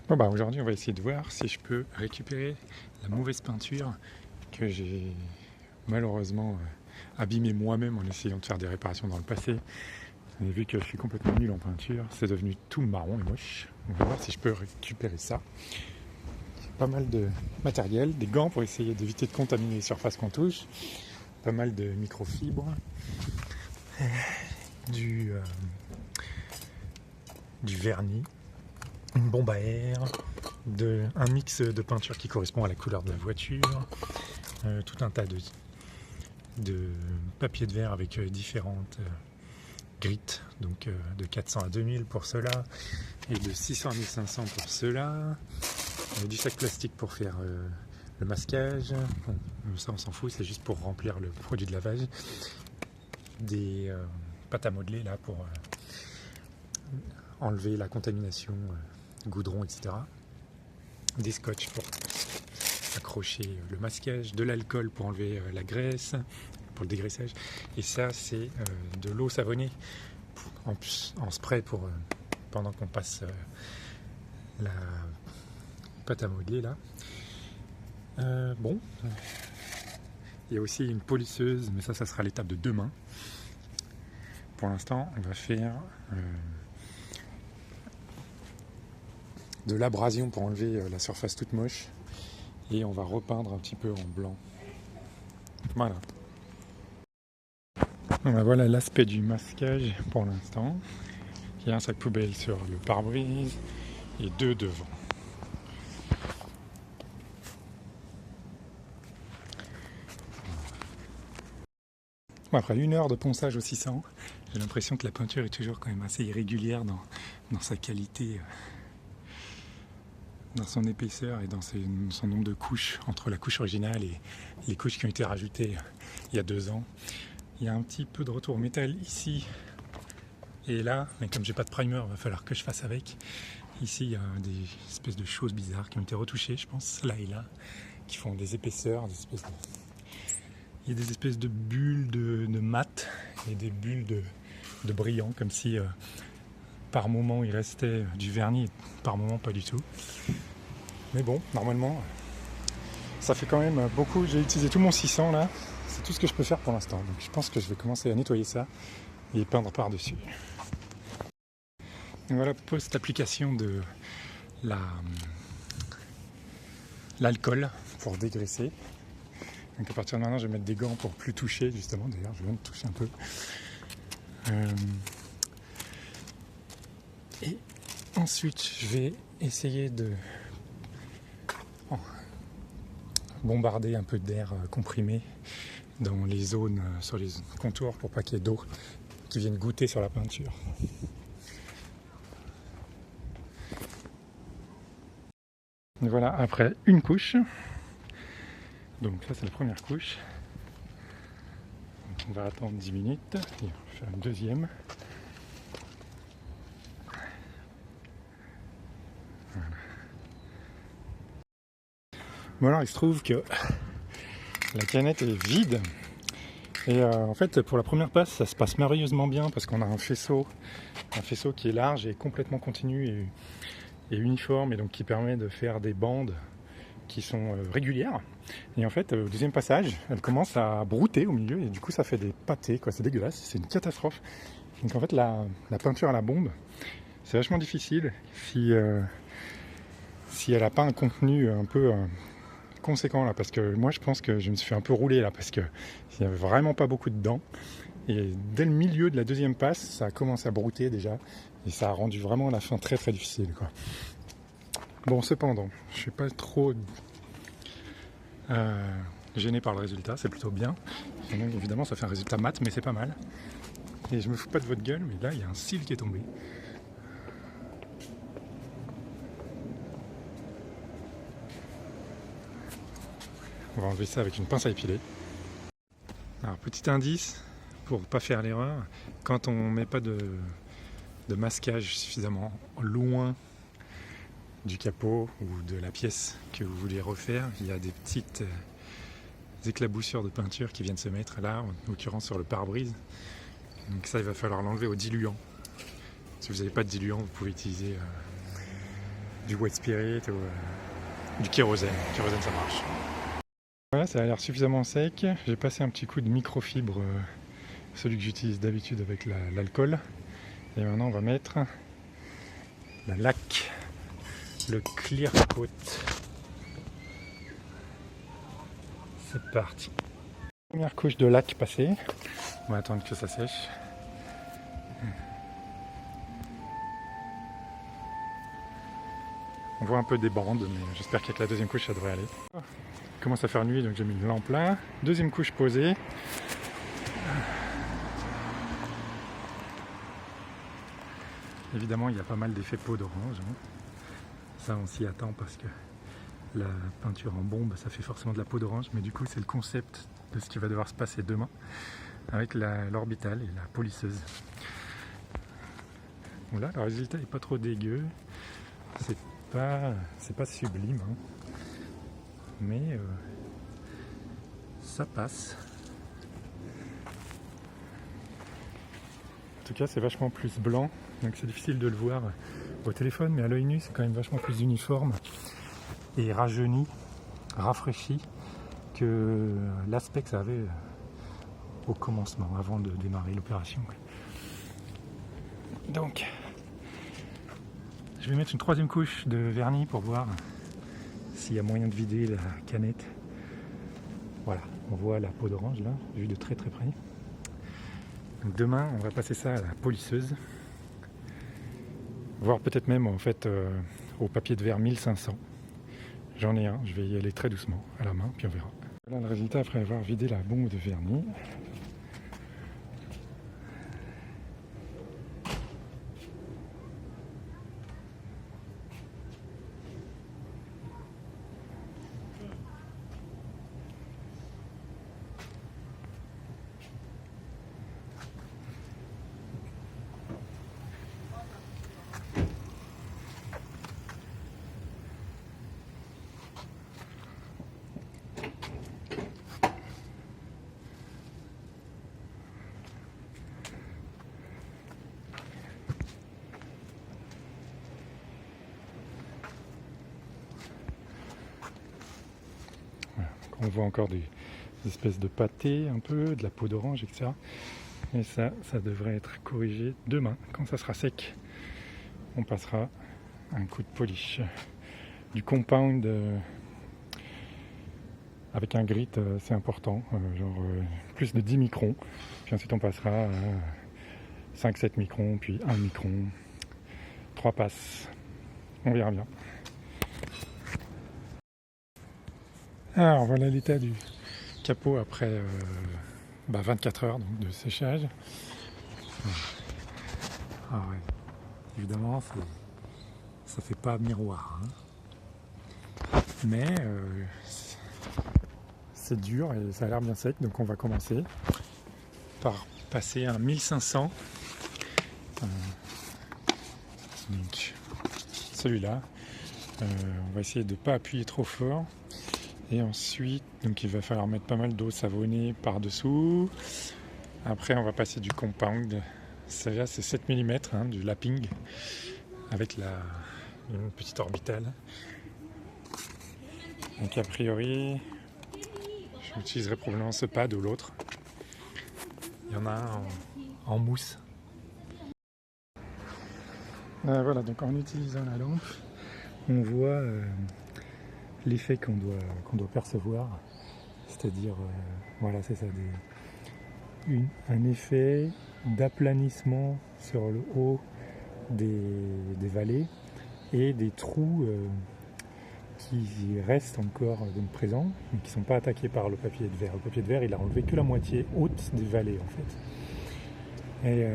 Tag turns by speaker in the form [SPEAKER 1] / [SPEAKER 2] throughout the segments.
[SPEAKER 1] Bon bah aujourd'hui on va essayer de voir si je peux récupérer la mauvaise peinture que j'ai malheureusement abîmée moi-même en essayant de faire des réparations dans le passé. Et vu que je suis complètement nul en peinture, c'est devenu tout marron et moche. On va voir si je peux récupérer ça. J'ai pas mal de matériel, des gants pour essayer d'éviter de contaminer les surfaces qu'on touche, pas mal de microfibres, du vernis, une bombe à air, un mix de peinture qui correspond à la couleur de la voiture, tout un tas de papier de verre avec différentes grittes, donc de 400 à 2000 pour cela, et de 600 à 1500 pour cela, du sac plastique pour faire le masquage, bon, ça on s'en fout, c'est juste pour remplir le produit de lavage, des pâtes à modeler là pour enlever la contamination, goudron, etc. Des scotch pour accrocher le masquage, de l'alcool pour enlever la graisse, pour le dégraissage, et ça c'est de l'eau savonnée en spray pour pendant qu'on passe la pâte à modeler là. Bon, il y a aussi une polisseuse, mais ça sera l'étape de demain. Pour l'instant, on va faire de l'abrasion pour enlever la surface toute moche, et on va repeindre un petit peu en blanc. Voilà. Voilà l'aspect du masquage pour l'instant. Il y a un sac poubelle sur le pare-brise et deux devant. Bon, après 1 heure de ponçage au 600, j'ai l'impression que la peinture est toujours quand même assez irrégulière dans sa qualité, dans son épaisseur et dans son nombre de couches entre la couche originale et les couches qui ont été rajoutées il y a 2 ans. Il y a un petit peu de retour métal ici et là, mais comme j'ai pas de primer, il va falloir que je fasse avec. Ici, il y a des espèces de choses bizarres qui ont été retouchées, je pense, là et là, qui font des épaisseurs, il y a des espèces de bulles de mat et des bulles de brillant, comme si par moment il restait du vernis, et par moment pas du tout. Mais bon, normalement, ça fait quand même beaucoup. J'ai utilisé tout mon 600 là, c'est tout ce que je peux faire pour l'instant. Donc je pense que je vais commencer à nettoyer ça et peindre par-dessus. Voilà, post-application de l'alcool pour dégraisser. Donc à partir de maintenant, je vais mettre des gants pour plus toucher, justement. D'ailleurs, je viens de toucher un peu. Et ensuite, je vais essayer de bombarder un peu d'air comprimé dans les zones, sur les contours, pour pas qu'il y ait d'eau qui vienne goûter sur la peinture. Et voilà, après une couche. Donc ça c'est la première couche. Donc on va attendre 10 minutes et on va faire une deuxième. Voilà. Bon alors il se trouve que la canette est vide. Et en fait pour la première passe ça se passe merveilleusement bien parce qu'on a un faisceau qui est large et complètement continu et uniforme, et donc qui permet de faire des bandes qui sont régulières. Et en fait, au deuxième passage, elle commence à brouter au milieu, et du coup ça fait des pâtés, quoi. C'est dégueulasse, c'est une catastrophe. Donc en fait la peinture à la bombe, c'est vachement difficile si elle n'a pas un contenu un peu conséquent là, parce que moi je pense que je me suis fait un peu rouler là, parce que il n'y avait vraiment pas beaucoup de dents. Et dès le milieu de la deuxième passe, ça a commencé à brouter déjà, et ça a rendu vraiment la fin très très difficile, quoi. Bon, cependant, je suis pas trop gêné par le résultat, c'est plutôt bien. Et donc, évidemment, ça fait un résultat mat, mais c'est pas mal. Et je me fous pas de votre gueule, mais là, il y a un cil qui est tombé. On va enlever ça avec une pince à épiler. Alors, petit indice, pour pas faire l'erreur, quand on met pas de masquage suffisamment loin du capot ou de la pièce que vous voulez refaire, il y a des petites éclaboussures de peinture qui viennent se mettre là, en l'occurrence sur le pare-brise. Donc ça, il va falloir l'enlever au diluant. Si vous n'avez pas de diluant, vous pouvez utiliser du white spirit ou du kérosène. Le kérosène, ça marche. Voilà, ça a l'air suffisamment sec. J'ai passé un petit coup de microfibre, celui que j'utilise d'habitude avec l'alcool. Et maintenant on va mettre la laque, le clear coat. C'est parti. Première couche de laque passée. On va attendre que ça sèche. On voit un peu des bandes, mais j'espère qu'avec la deuxième couche ça devrait aller. Il commence à faire nuit, donc j'ai mis une lampe là. Deuxième couche posée. Évidemment, il y a pas mal d'effets peau d'orange. Ça, on s'y attend parce que la peinture en bombe, ça fait forcément de la peau d'orange. Mais du coup, c'est le concept de ce qui va devoir se passer demain avec l'orbitale et la polisseuse. Bon là, le résultat n'est pas trop dégueu. C'est pas sublime. Mais ça passe. En tout cas, c'est vachement plus blanc. Donc c'est difficile de le voir au téléphone, mais à l'œil nu c'est quand même vachement plus uniforme et rajeuni, rafraîchi que l'aspect que ça avait au commencement, avant de démarrer l'opération. Donc je vais mettre une troisième couche de vernis pour voir s'il y a moyen de vider la canette. Voilà, on voit la peau d'orange là, vue de très très près. Donc demain on va passer ça à la polisseuse. Voire peut-être même en fait au papier de verre 1500. J'en ai un, je vais y aller très doucement à la main, puis on verra. Voilà le résultat après avoir vidé la bombe de vernis. On voit encore des espèces de pâté un peu, de la peau d'orange, etc. Et ça devrait être corrigé demain. Quand ça sera sec, on passera un coup de polish. Du compound avec un grit, c'est important, plus de 10 microns. Puis ensuite on passera à 5-7 microns, puis 1 micron, 3 passes. On verra bien. Alors voilà l'état du capot après 24 heures donc, de séchage. Ah ouais, évidemment ça fait pas miroir. Mais c'est dur et ça a l'air bien sec, donc on va commencer par passer un 1500. Donc celui-là, on va essayer de ne pas appuyer trop fort. Et ensuite, donc il va falloir mettre pas mal d'eau savonnée par-dessous. Après, on va passer du compound. Celle-là, c'est 7 mm, du lapping, avec une petite orbitale. Donc a priori, j'utiliserai probablement ce pad ou l'autre. Il y en a un en mousse. Voilà, donc en utilisant la lampe, on voit l'effet qu'on doit percevoir, c'est-à-dire, voilà, c'est ça, un effet d'aplanissement sur le haut des vallées et des trous qui restent encore présents, mais qui ne sont pas attaqués par le papier de verre. Le papier de verre, il a enlevé que la moitié haute des vallées, en fait. Et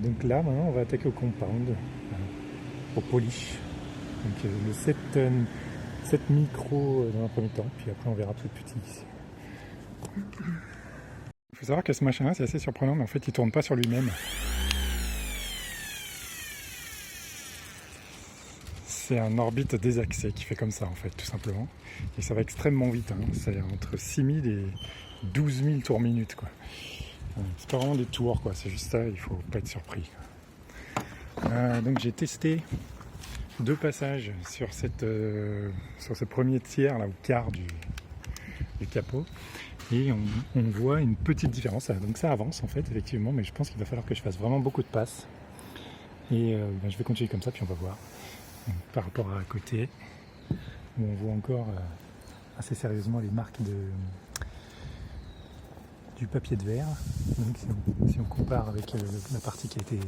[SPEAKER 1] donc là, maintenant, on va attaquer au compound, au polish. Donc le 7 micros dans un premier temps, puis après on verra tout petit ici. Il faut savoir que ce machin-là, c'est assez surprenant, mais en fait, il tourne pas sur lui-même. C'est un orbite désaxé qui fait comme ça, en fait, tout simplement. Et ça va extrêmement vite, c'est entre 6000 et 12 000 tours minute, quoi. C'est pas vraiment des tours, quoi, c'est juste ça, il faut pas être surpris. Donc j'ai testé 2 passages sur sur ce premier tiers là, au quart du capot, et on voit une petite différence. Donc ça avance en fait effectivement, mais je pense qu'il va falloir que je fasse vraiment beaucoup de passes, et je vais continuer comme ça puis on va voir. Donc, par rapport à côté où on voit encore assez sérieusement les marques du papier de verre. Donc si on compare avec la partie qui a été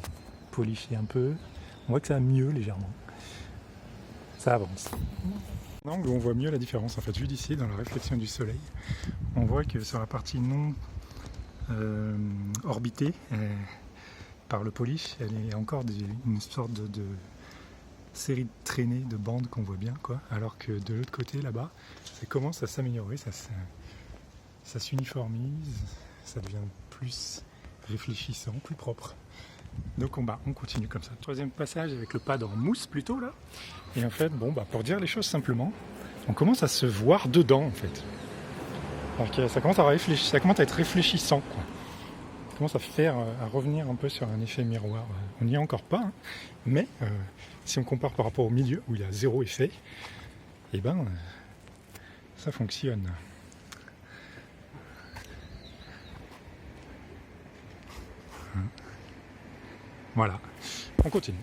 [SPEAKER 1] polichée un peu, on voit que ça va mieux légèrement. Ça avance. Où on voit mieux la différence en fait, vu d'ici dans la réflexion du soleil, on voit que sur la partie non orbitée par le polish, elle est encore une sorte de série de traînées de bandes qu'on voit bien, quoi, alors que de l'autre côté là-bas ça commence à s'améliorer, ça s'uniformise, ça devient plus réfléchissant, plus propre. Donc on continue comme ça. Troisième passage avec le pad en mousse plutôt là. Et en fait, pour dire les choses simplement, on commence à se voir dedans en fait. Alors que ça commence à être réfléchissant, quoi. Ça commence à revenir un peu sur un effet miroir. On n'y est encore pas, hein. Mais si on compare par rapport au milieu où il y a 0 effet, ça fonctionne. Voilà, on continue.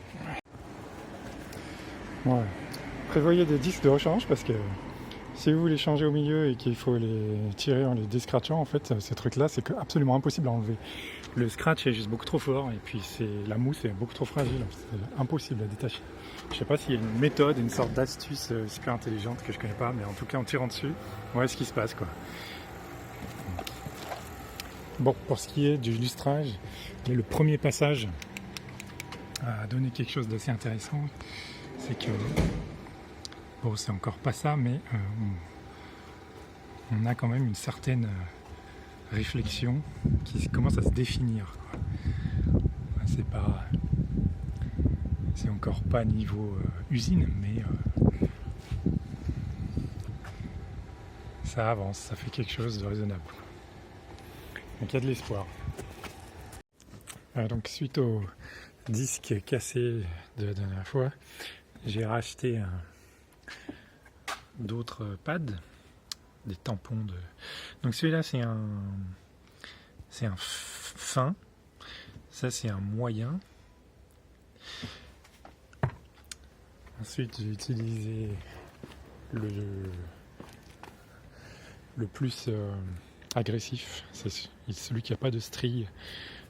[SPEAKER 1] Ouais. Prévoyez des disques de rechange parce que si vous les changez au milieu et qu'il faut les tirer en les déscratchant, en fait, ces trucs-là, c'est absolument impossible à enlever. Le scratch est juste beaucoup trop fort et puis la mousse est beaucoup trop fragile, c'est impossible à détacher. Je sais pas s'il y a une méthode, une sorte d'astuce super intelligente que je connais pas, mais en tout cas en tirant dessus, on voit ce qui se passe, quoi. Bon, pour ce qui est du lustrage, le premier passage a donné quelque chose d'assez intéressant, c'est que c'est encore pas ça, mais on a quand même une certaine réflexion qui commence à se définir, quoi. C'est encore pas niveau usine, mais ça avance, ça fait quelque chose de raisonnable. Donc il y a de l'espoir. Donc suite au disque cassé de la dernière fois, j'ai racheté d'autres pads, des tampons de. Donc celui-là c'est un fin, ça c'est un moyen. Ensuite j'ai utilisé le plus agressif, c'est celui qui n'a pas de strie,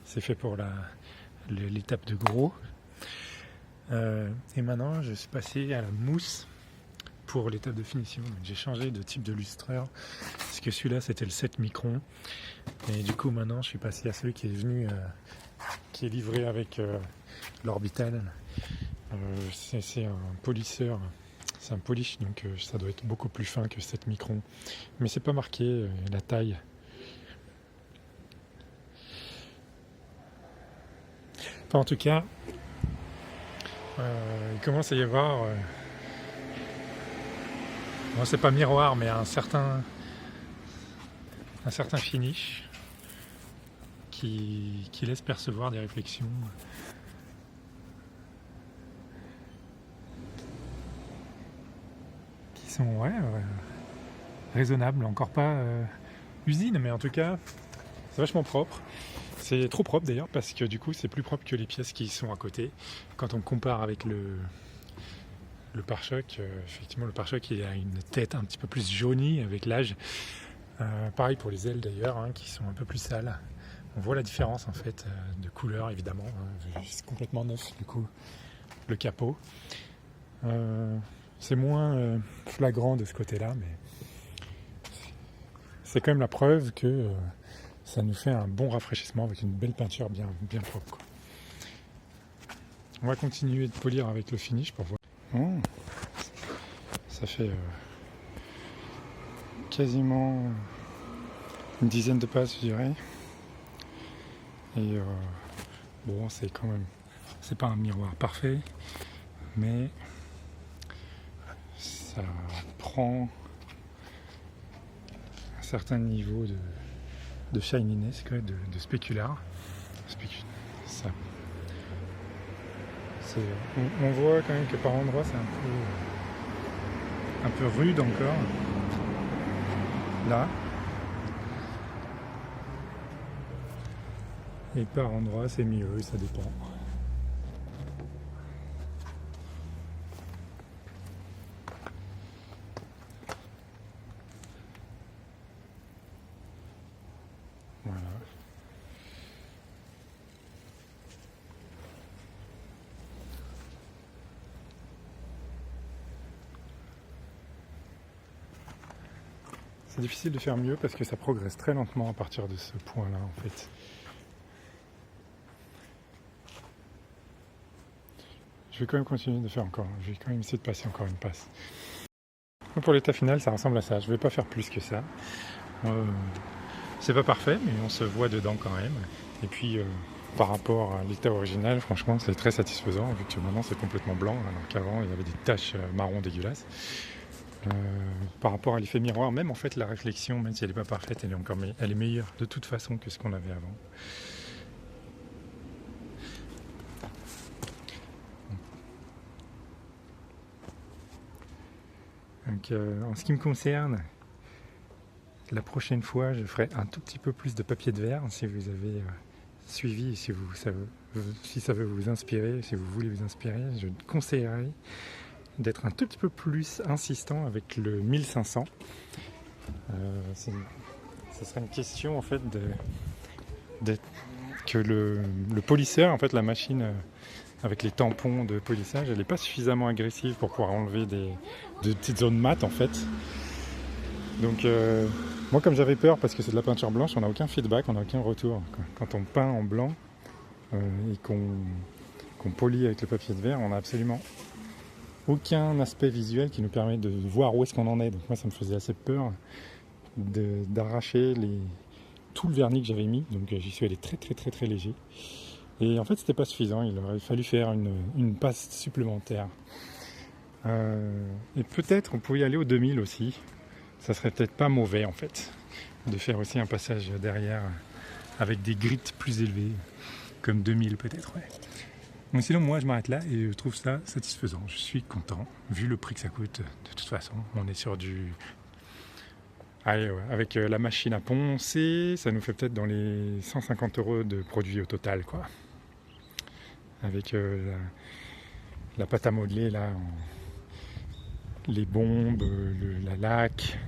[SPEAKER 1] c'est fait pour l'étape de gros. Et maintenant je suis passé à la mousse pour l'étape de finition. Donc, j'ai changé de type de lustreur parce que celui-là c'était le 7 microns, et du coup maintenant je suis passé à celui qui est venu qui est livré avec l'orbital. C'est un polisseur, c'est un polish, donc ça doit être beaucoup plus fin que 7 microns, mais c'est pas marqué la taille. Enfin, en tout cas il commence à y avoir c'est pas miroir, mais un certain finish qui laisse percevoir des réflexions qui sont raisonnables, encore pas usine, mais en tout cas c'est vachement propre. C'est trop propre d'ailleurs, parce que du coup c'est plus propre que les pièces qui sont à côté. Quand on compare avec le pare-choc, effectivement le pare-choc il a une tête un petit peu plus jaunie avec l'âge. Pareil pour les ailes d'ailleurs, hein, qui sont un peu plus sales. On voit la différence en fait de couleur évidemment, hein. C'est complètement neuf du coup le capot. C'est moins flagrant de ce côté-là, mais c'est quand même la preuve que ça nous fait un bon rafraîchissement avec une belle peinture bien propre, quoi. On va continuer de polir avec le finish pour voir. Ça fait quasiment une dizaine de passes, je dirais. Et c'est quand même, c'est pas un miroir parfait, mais ça prend un certain niveau de shininess, de spécular. Ça On voit quand même que par endroits c'est un peu rude encore. Là. Et par endroits c'est mieux, ça dépend. Voilà. C'est difficile de faire mieux parce que ça progresse très lentement à partir de ce point-là en fait. Je vais quand même continuer de faire encore. Je vais quand même essayer de passer encore une passe. Pour l'état final, ça ressemble à ça. Je ne vais pas faire plus que ça. C'est pas parfait, mais on se voit dedans quand même. Et puis, par rapport à l'état original, franchement, c'est très satisfaisant, vu que maintenant c'est complètement blanc, alors qu'avant il y avait des taches marron dégueulasses. Par rapport à l'effet miroir, même en fait la réflexion, même si elle n'est pas parfaite, elle est meilleure de toute façon que ce qu'on avait avant. Donc, en ce qui me concerne, la prochaine fois, je ferai un tout petit peu plus de papier de verre si vous avez suivi, si ça veut vous inspirer, si vous voulez vous inspirer, je conseillerais d'être un tout petit peu plus insistant avec le 1500. Ce serait une question en fait que le polisseur, en fait la machine avec les tampons de polissage, elle n'est pas suffisamment agressive pour pouvoir enlever de petites zones mates en fait. Donc moi comme j'avais peur parce que c'est de la peinture blanche, on n'a aucun feedback, on n'a aucun retour. Quand on peint en blanc et qu'on polit avec le papier de verre, on n'a absolument aucun aspect visuel qui nous permet de voir où est-ce qu'on en est. Donc moi ça me faisait assez peur d'arracher tout le vernis que j'avais mis, donc j'y suis allé très très très très léger. Et en fait c'était pas suffisant, il aurait fallu faire une passe supplémentaire. Et peut-être on pouvait y aller au 2000 aussi. Ça serait peut-être pas mauvais en fait, de faire aussi un passage derrière avec des grittes plus élevées, comme 2000 peut-être, ouais. Donc sinon moi je m'arrête là et je trouve ça satisfaisant, je suis content, vu le prix que ça coûte, de toute façon, on est sur du... Allez, ouais. Avec la machine à poncer, ça nous fait peut-être dans les 150 € de produit au total, quoi. Avec la pâte à modeler, là, les bombes, la laque,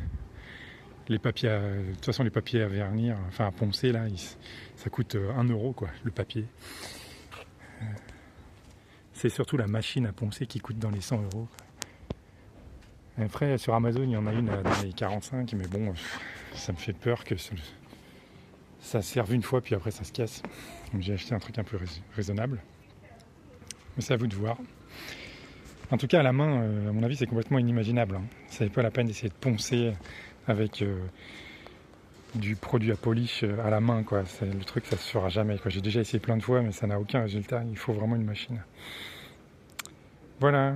[SPEAKER 1] les papiers, de toute façon les papiers à vernir, enfin à poncer, là, ça coûte 1 € quoi, le papier. C'est surtout la machine à poncer qui coûte dans les 100 €. Après, sur Amazon, il y en a une dans les 45, mais bon, ça me fait peur que ça serve une fois, puis après ça se casse. Donc j'ai acheté un truc un peu raisonnable. Mais c'est à vous de voir. En tout cas, à la main, à mon avis, c'est complètement inimaginable. Ça n'est pas la peine d'essayer de poncer avec du produit à polish à la main, quoi. Le truc, ça se fera jamais, quoi. J'ai déjà essayé plein de fois, mais ça n'a aucun résultat. Il faut vraiment une machine. Voilà.